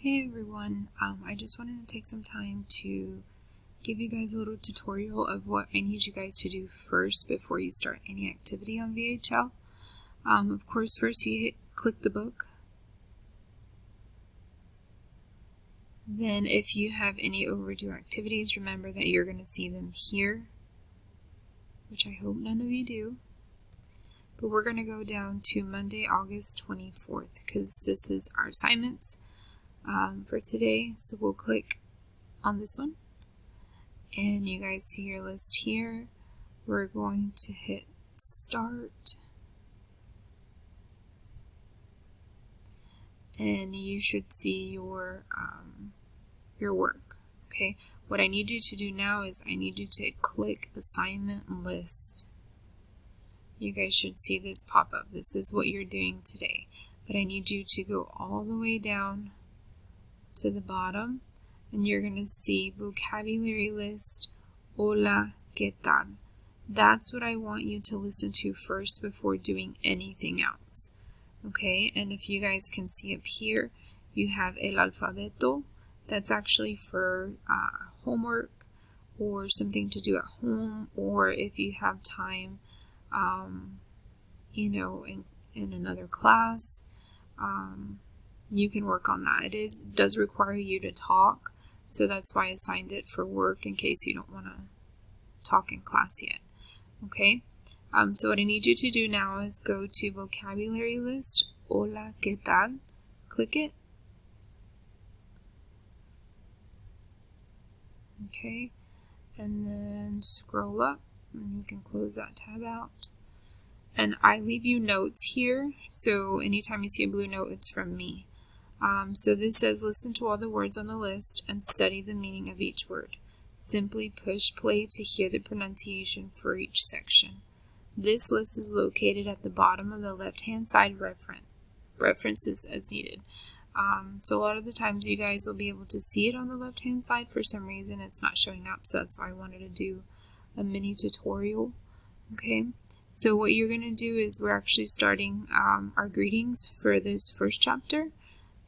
Hey everyone, I just wanted to take some time to give you guys a little tutorial of what I need you guys to do first before you start any activity on VHL. Of course, first you click the book. Then if you have any overdue activities, remember that you're going to see them here, which I hope none of you do. But we're going to go down to Monday, August 24th, because this is our assignments for today. So we'll click on this one and you guys see your list here. We're going to hit start and you should see your work. Okay, what I need you to do now is I need you to click assignment list. You guys should see this pop up. This is what you're doing today, but I need you to go all the way down to the bottom and you're going to see vocabulary list, hola, ¿qué tal? That's what I want you to listen to first before doing anything else. Okay, and if you guys can see up here, you have el alfabeto. That's actually for homework or something to do at home, or if you have time, in another class. You can work on that. It does require you to talk, so that's why I assigned it for work in case you don't want to talk in class yet. Okay, so what I need you to do now is go to vocabulary list, hola, ¿qué tal? Click it. Okay, and then scroll up and you can close that tab out. And I leave you notes here, so anytime you see a blue note, it's from me. So this says, listen to all the words on the list and study the meaning of each word. Simply push play to hear the pronunciation for each section. This list is located at the bottom of the left-hand side references as needed. So a lot of the times you guys will be able to see it on the left-hand side. For some reason it's not showing up, so that's why I wanted to do a mini tutorial. Okay, so what you're going to do is we're actually starting our greetings for this first chapter.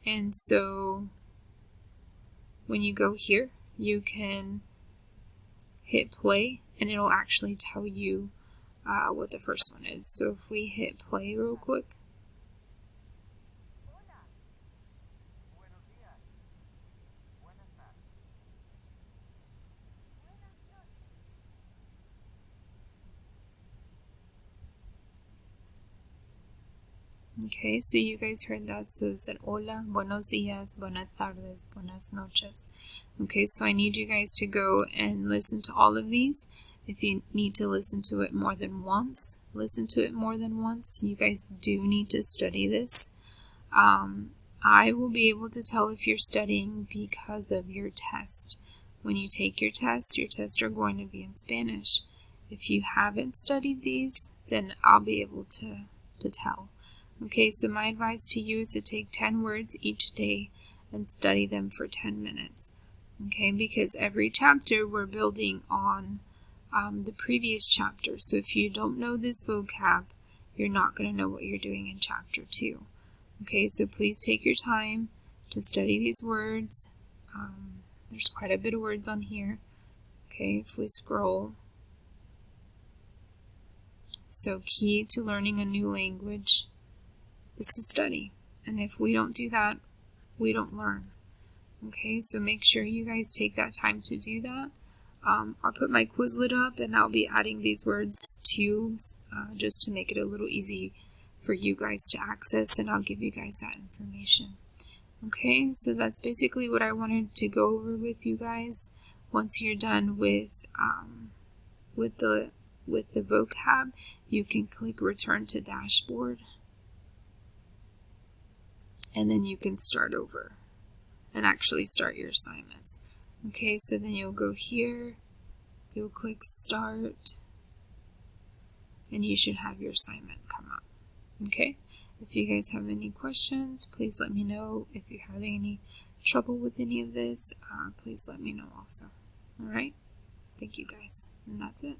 And so when you go here, you can hit play and it'll actually tell you what the first one is. So if we hit play real quick. Okay, so you guys heard that. So it said hola, buenos días, buenas tardes, buenas noches. Okay, so I need you guys to go and listen to all of these. If you need to listen to it more than once, listen to it more than once. You guys do need to study this. I will be able to tell if you're studying because of your test. When you take your tests are going to be in Spanish. If you haven't studied these, then I'll be able to tell. Okay, so my advice to you is to take 10 words each day and study them for 10 minutes. Okay, because every chapter we're building on the previous chapter. So if you don't know this vocab, you're not going to know what you're doing in chapter 2. Okay, so please take your time to study these words. There's quite a bit of words on here. Okay, if we scroll. So key to learning a new language is to study, and if we don't do that, we don't learn. Okay, so make sure you guys take that time to do that. I'll put my Quizlet up and I'll be adding these words too, just to make it a little easy for you guys to access, and I'll give you guys that information. Okay, so that's basically what I wanted to go over with you guys. Once you're done with the vocab, you can click return to dashboard. And then you can start over and actually start your assignments. Okay, so then you'll go here, you'll click start, and you should have your assignment come up. Okay, if you guys have any questions, please let me know. If you're having any trouble with any of this, please let me know also. Alright, thank you guys, and that's it.